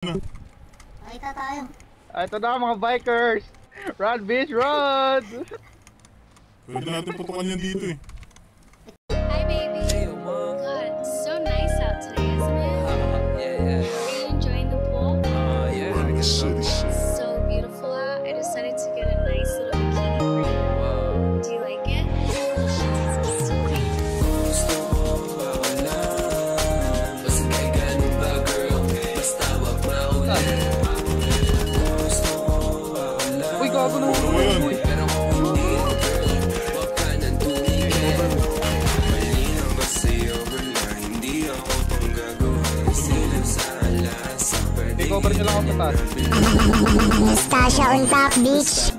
Nakita tayo. Ito na mga bikers! Run, bitch, run! Pwede natin putukan yan dito eh. Hi, baby. God, it's so nice out today, isn't it? Yeah. Are you enjoying the pool? Yeah. It's so beautiful out. I decided to get a nice little bikini for you. Wow. Do you like it? Uy, gago na Ano ba yan? Cover nyo lang ako sa taas. Nastasha on top, bitch.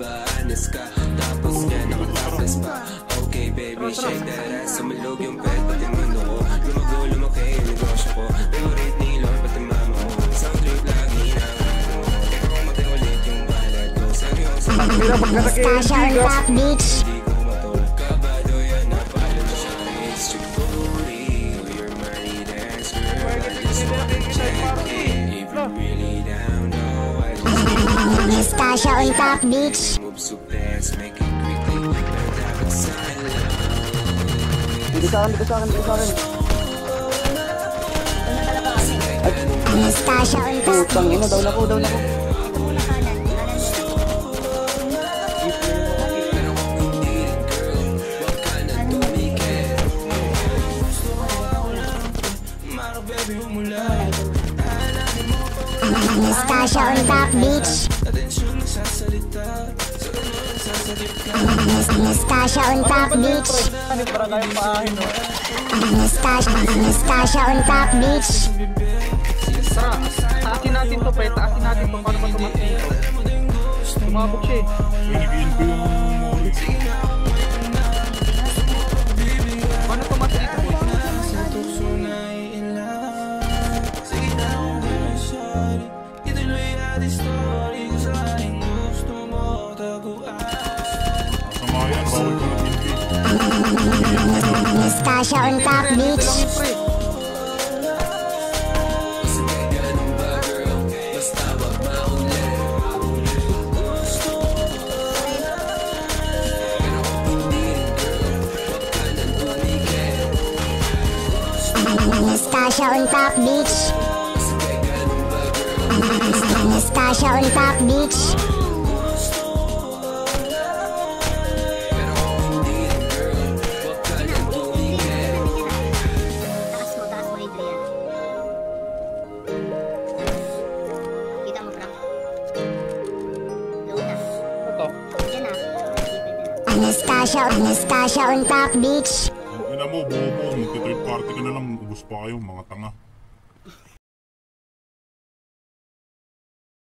Okay baby, shake that ass. Sumalog yung bed, pati mundo ko. Lumago, lumaki yung negosyo ko. Favorite ni Lord, pati mama ko. Sound trip lagi na ako. Ikaw mati ulit yung balad ko. Seryoso. Nastasha on top, bitch. Hindi ko matulog ka ba? Doyan na pala mo siya. It's your booty. You're money dance girl. I just wanna check it. If you're really down, no, I just Nastasha on top, bitch. move so fast, make it quickly. But dapat silent. Dito sa akin. Nastasha on top. Putang ina, down ako. Nastasha on top, bitch. Nastasha on top, bitch. Para kayong paahin, no? Nastasha on top, bitch. Tara, taasin natin to, pre. Taasin natin to. Paano ba tumaas dito? Tumabog siya eh. Pinigin ko yung ulit. Paano tumaas dito, boy? Masama yan, bawal ko na pinigin. Nastasha on top, bitch. Pre. Nastasha on top, bitch. Nastasha on top, bitch. Nastasha on top, bitch. Ang ina mo, bobo. Magka-third party ka na lang. Ubus pa kayo, mga tanga.